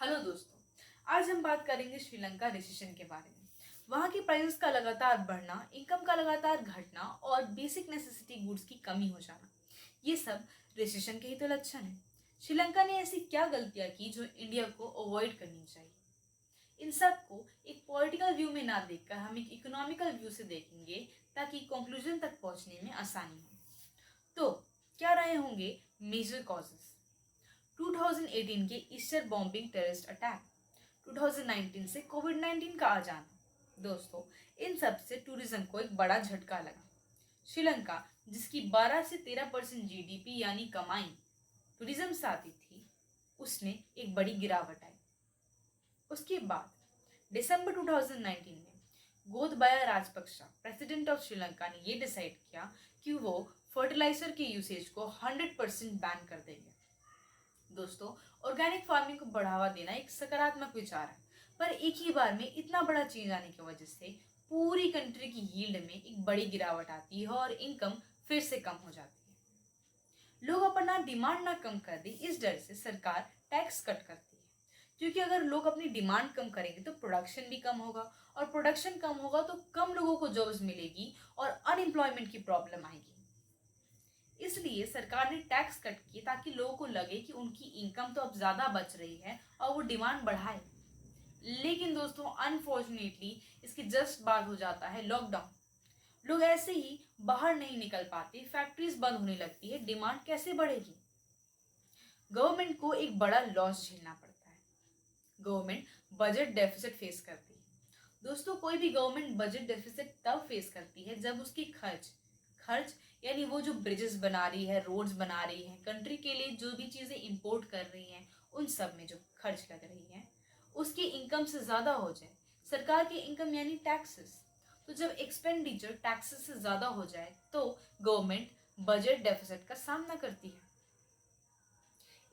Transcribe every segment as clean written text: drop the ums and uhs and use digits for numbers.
Hello दोस्तों। आज हम बात करेंगे श्रीलंका रिसेशन के बारे में। वहाँ की प्राइसेस का लगातार बढ़ना, इनकम का लगातार घटना और बेसिक नेसेसिटी गुड्स की कमी हो जाना, ये सब रिसेशन के ही तो लक्षण हैं। श्रीलंका ने ऐसी क्या गलतियां की जो इंडिया को अवॉइड करनी चाहिए? इन सब को एक पॉलिटिकल व्यू में ना देखकर हम एक इकोनॉमिकल व्यू से देखेंगे ताकि कंक्लूजन तक पहुंचने में आसानी हो। तो क्या रहे होंगे मेजर कॉजेस? 2018 के ईस्टर बॉम्बिंग टेररिस्ट अटैक, 2019 से कोविड-19 का आ जाना। दोस्तों, इन सब से टूरिज्म को एक बड़ा झटका लगा। श्रीलंका, जिसकी 12 से 13% जीडीपी यानी कमाई टूरिज्म से आती थी, उसने एक बड़ी गिरावट आई। उसके बाद दिसंबर 2019 में गोतबाया राजपक्षे, प्रेसिडेंट ऑफ श्रीलंका, ने ये डिसाइड किया कि वो फर्टिलाइजर के यूसेज को 100% बैन कर देंगे। दोस्तों, ऑर्गेनिक फार्मिंग को बढ़ावा देना एक सकारात्मक विचार है, पर एक ही बार में इतना बड़ा चेंज आने की वजह से पूरी कंट्री की यील्ड में एक बड़ी गिरावट आती है और इनकम फिर से कम हो जाती है। लोग अपना डिमांड ना कम कर दे, इस डर से सरकार टैक्स कट करती है, क्योंकि अगर लोग अपनी डिमांड कम करेंगे तो प्रोडक्शन भी कम होगा, और प्रोडक्शन कम होगा तो कम लोगों को जॉब्स मिलेगी और अनएम्प्लॉयमेंट की प्रॉब्लम आएगी। इसलिए सरकार ने टैक्स कट किए ताकि लोगों को लगे कि उनकी इनकम तो अब ज्यादा बच रही है और वो डिमांड बढ़ाए। लेकिन दोस्तों, अनफॉर्चुनेटली इसके जस्ट बाद हो जाता है लॉकडाउन। लोग ऐसे ही बाहर नहीं निकल पाते, फैक्ट्रीज बंद होने लगती है, डिमांड कैसे बढ़ेगी? गवर्नमेंट को एक बड़ा लॉस झेलना पड़ता है। गवर्नमेंट बजट डेफिसिट फेस करती है। दोस्तों, कोई भी गवर्नमेंट बजट डेफिसिट तब फेस करती है जब उसकी खर्च खर्च यानी वो जो ब्रिजेस बना रही है, रोड्स बना रही है, कंट्री के लिए जो भी चीजें इंपोर्ट कर रही हैं, उन सब में जो खर्च लग रही है उसकी इनकम से ज्यादा हो जाए। सरकार की इनकम यानी टैक्सेस। तो जब एक्सपेंडिचर टैक्सेस से ज्यादा हो जाए तो गवर्नमेंट बजट डेफिसिट का सामना करती है।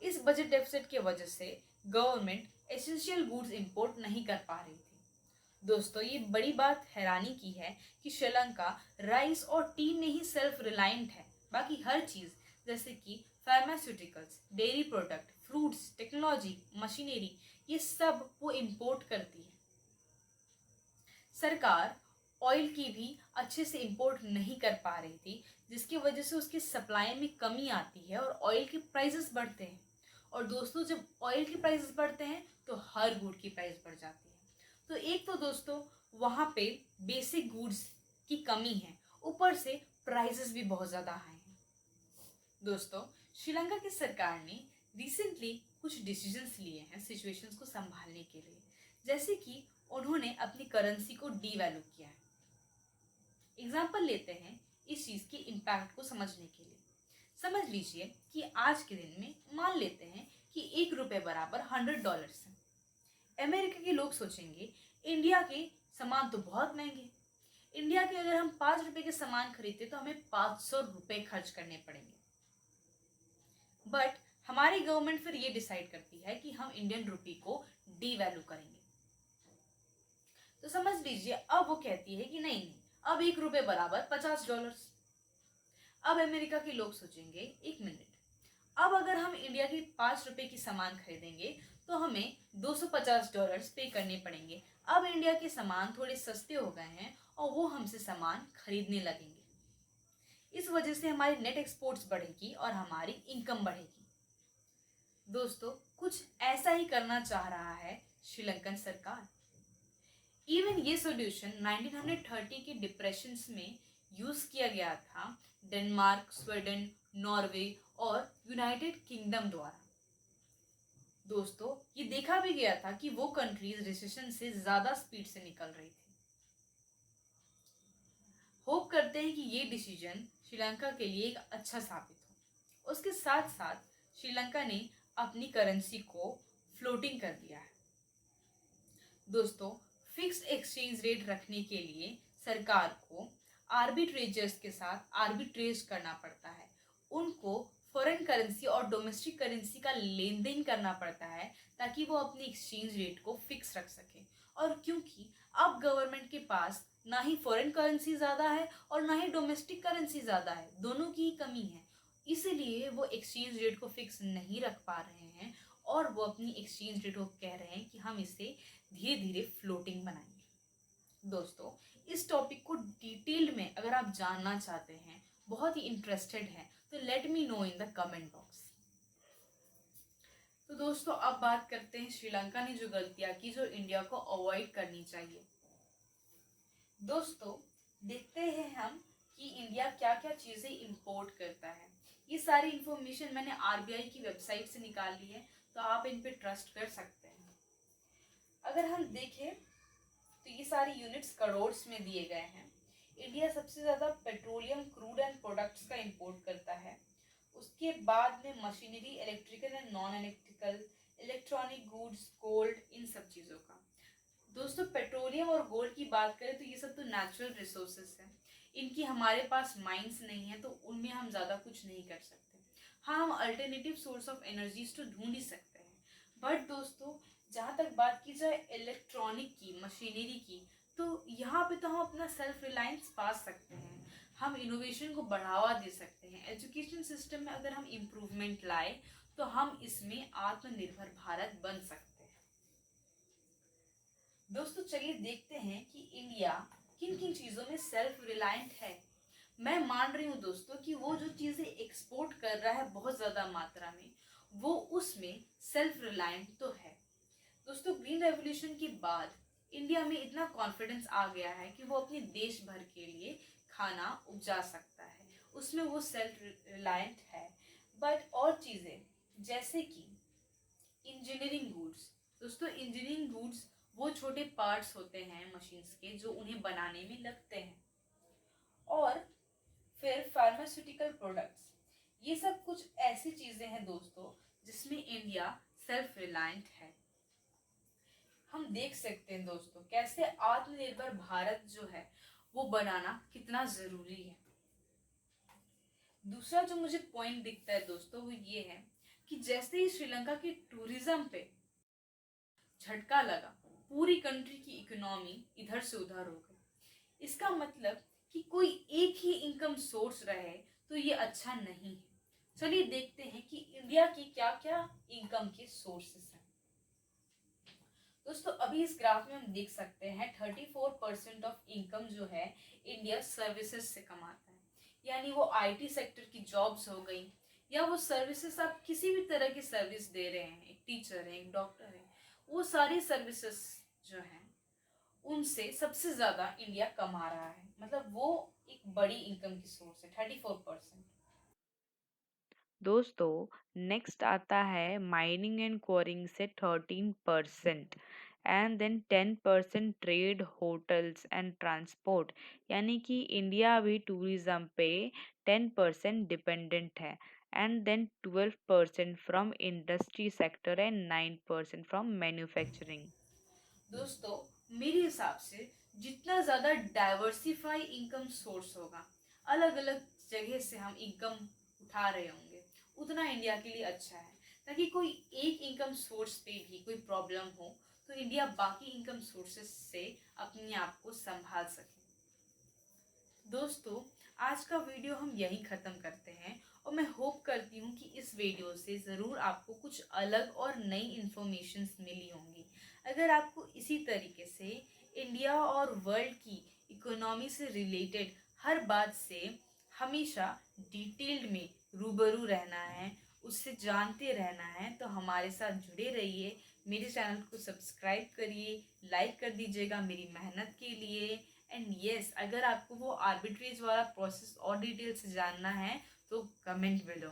इस बजट डेफिसिट की वजह से गवर्नमेंट एसेंशियल गुड्स इंपोर्ट नहीं कर पा रही थी। दोस्तों, ये बड़ी बात हैरानी की है कि श्रीलंका राइस और टी में ही सेल्फ रिलायंट है। बाकी हर चीज जैसे कि pharmaceuticals, dairy product, fruits, technology, machinery, ये सब वो इंपोर्ट करती है। सरकार ऑयल की भी अच्छे से इंपोर्ट नहीं कर पा रही थी, जिसकी वजह से उसकी सप्लाई में कमी आती है और ऑयल के प्राइसेस बढ़ते हैं। और दोस्तों, जब ऑयल के प्राइसेस बढ़ते हैं तो हर गुड की प्राइस बढ़ जाती है। तो एक तो दोस्तों, वहाँ पे बेसिक गुड्स की कमी है, ऊपर से प्राइसेस भी बहुत ज़्यादा हाई हैं। दोस्तों, श्रीलंका की सरकार ने रिसेंटली कुछ डिसीजंस लिए हैं सिचुएशंस को संभालने के लिए, जैसे कि उन्होंने अपनी करेंसी को डीवैल्यू किया है। एग्जाम्पल लेते हैं इस चीज के इम्पैक्ट को समझने के लिए। समझ लीजिए कि आज के दिन में मान लेते हैं कि ₹1 बराबर $100 है। अमेरिका के लोग सोचेंगे इंडिया के सामान तो बहुत महंगे। इंडिया के अगर हम ₹5 के सामान खरीदते तो हमें ₹500 खर्च करने पड़ेंगे। बट हमारी गवर्नमेंट फिर ये डिसाइड करती है कि हम इंडियन रुपी को डीवैल्यू करेंगे। तो समझ लीजिए अब वो कहती है कि नहीं नहीं, अब ₹1 बराबर $50। अब अमेरिका के लोग सोचेंगे एक मिनट, अब अगर हम इंडिया के ₹5 की सामान खरीदेंगे तो हमें $250 पे करने पड़ेंगे। अब इंडिया के सामान थोड़े सस्ते हो गए हैं और वो हमसे सामान खरीदने लगेंगे। इस वजह से हमारी नेट एक्सपोर्ट्स बढ़ेगी और हमारी इनकम बढ़ेगी। दोस्तों, कुछ ऐसा ही करना चाह रहा है श्रीलंकन सरकार। इवन ये सॉल्यूशन 1930 के डिप्रेशन में यूज किया गया था डेनमार्क, स्वीडन, नॉर्वे और यूनाइटेड किंगडम द्वारा। दोस्तों, ये देखा भी गया था कि वो कंट्रीज रिसेशन से ज्यादा स्पीड से निकल रही थी। होप करते हैं कि ये डिसीजन श्रीलंका के लिए एक अच्छा साबित हो। उसके साथ साथ श्रीलंका ने अपनी करेंसी को फ्लोटिंग कर दिया है। दोस्तों, फिक्स्ड एक्सचेंज रेट रखने के लिए सरकार को आर्बिट्रेजर्स के साथ आर्बिट्रेज करना पड़ता है। उनको फॉरेन करेंसी और डोमेस्टिक करेंसी का लेन देन करना पड़ता है ताकि वो अपनी एक्सचेंज रेट को फिक्स रख सके। और क्योंकि अब गवर्नमेंट के पास ना ही फॉरेन करेंसी ज़्यादा है और ना ही डोमेस्टिक करेंसी ज़्यादा है, दोनों की ही कमी है, इसीलिए वो एक्सचेंज रेट को फिक्स नहीं रख पा रहे हैं और वो अपनी एक्सचेंज रेट को कह रहे हैं कि हम इसे धीरे धीरे फ्लोटिंग बनाएंगे। दोस्तों, इस टॉपिक को डिटेल में अगर आप जानना चाहते हैं, बहुत ही इंटरेस्टेड हैं, तो let me know in the comment box. तो दोस्तों, अब बात करते हैं श्रीलंका ने जो गलतियां की जो इंडिया को अवॉइड करनी चाहिए। दोस्तों, देखते हैं हम कि इंडिया क्या क्या चीज़ें इंपोर्ट करता है। ये सारी इंफॉर्मेशन मैंने आरबीआई की वेबसाइट से निकाल ली है, तो आप इन पे ट्रस्ट कर सकते हैं। अगर हम देखें तो ये सारी यूनिट्स करोड़्स में दिए गए हैं। इंडिया सबसे ज़्यादा पेट्रोलियम, क्रूड एंड प्रोडक्ट्स का इंपोर्ट करता है। उसके बाद में machinery, electrical and non electrical, electronic goods, gold, इन सब चीज़ों का। दोस्तों, पेट्रोलियम और गोल्ड की बात करें तो ये सब तो नेचुरल रिसोर्सेस हैं। इनकी हमारे पास माइंस नहीं है, तो उनमें हम ज़्यादा कुछ नहीं कर सकते। हाँ, हम अल्टरनेटिव सोर्स ऑफ एनर्जीज तो ढूंढ ही सकते हैं। बट दोस्तों, जहाँ तक बात की जाए इलेक्ट्रॉनिक की, मशीनरी की, तो यहाँ पे तो हम अपना सेल्फ रिलायंस पा सकते हैं। हम इनोवेशन को बढ़ावा दे सकते हैं। एजुकेशन सिस्टम में अगर हम इम्प्रूवमेंट लाए तो हम इसमें आत्मनिर्भर भारत बन सकते हैं। दोस्तों, चलिए देखते हैं कि इंडिया किन किन चीज़ों में सेल्फ रिलायंट है। मैं मान रही हूँ दोस्तों कि वो जो चीज़ें एक्सपोर्ट कर रहा है बहुत ज़्यादा मात्रा में, वो उसमें सेल्फ रिलायंट तो है। दोस्तों, ग्रीन रेवोल्यूशन के बाद इंडिया में इतना कॉन्फिडेंस आ गया है कि वो अपने देश भर के लिए खाना उपजा सकता है, उसमें वो सेल्फ रिलायंट है। बट और चीज़ें जैसे कि इंजीनियरिंग गुड्स। दोस्तों, इंजीनियरिंग गुड्स वो छोटे पार्ट्स होते हैं मशीन्स के जो उन्हें बनाने में लगते हैं। और फिर फार्मास्यूटिकल प्रोडक्ट्स, ये सब कुछ ऐसी चीज़ें हैं दोस्तों जिसमें इंडिया सेल्फ रिलायंट है। हम देख सकते हैं दोस्तों कैसे आत्मनिर्भर भारत जो है वो बनाना कितना ज़रूरी है। दूसरा जो मुझे पॉइंट दिखता है दोस्तों वो ये है कि जैसे ही श्रीलंका की टूरिज्म पे झटका लगा, पूरी कंट्री की इकोनॉमी इधर से उधर हो गई। इसका मतलब कि कोई एक ही इनकम सोर्स रहे तो ये अच्छा नहीं है। चलिए देखते हैं कि इंडिया की क्या क्या इनकम के सोर्सेस हैं। दोस्तों, अभी इस ग्राफ में हम देख सकते हैं 34% ऑफ इनकम जो है इंडिया सर्विसेज से कमाता है। यानी वो आईटी सेक्टर की जॉब्स हो गई, या वो सर्विसेज, आप किसी भी तरह की सर्विस दे रहे हैं, एक टीचर है, एक डॉक्टर है, वो सारी सर्विसेज जो हैं उनसे सबसे ज़्यादा इंडिया कमा रहा है। मतलब वो एक बड़ी इनकम की सोर्स है, 34%। दोस्तों, नेक्स्ट आता है माइनिंग एंड क्वारिंग से 13%, and then 10% trade, hotels and transport. यानी कि इंडिया अभी टूरिज्म पे 10% डिपेंडेंट है, and then 12% from industry sector and 9% from manufacturing. दोस्तों, मेरे हिसाब से जितना ज़्यादा डाइवर्सिफाई इनकम सोर्स होगा, अलग अलग जगह से हम इनकम उठा रहे होंगे, उतना इंडिया के लिए अच्छा है। ताकि कोई एक इनकम सोर्स पे भी कोई प्रॉब्लम हो तो इंडिया बाकी इनकम सोर्सेस से अपने आप को संभाल सके। दोस्तों, आज का वीडियो हम यहीं ख़त्म करते हैं, और मैं होप करती हूँ कि इस वीडियो से ज़रूर आपको कुछ अलग और नई इन्फॉर्मेशंस मिली होंगी। अगर आपको इसी तरीके से इंडिया और वर्ल्ड की इकोनॉमी से रिलेटेड हर बात से हमेशा डिटेल्ड में रूबरू रहना है, उससे जानते रहना है, तो हमारे साथ जुड़े रहिए। मेरे चैनल को सब्सक्राइब करिए, लाइक कर दीजिएगा मेरी मेहनत के लिए। एंड यस, अगर आपको वो आर्बिट्रेज वाला प्रोसेस और डिटेल से जानना है तो कमेंट बिलो।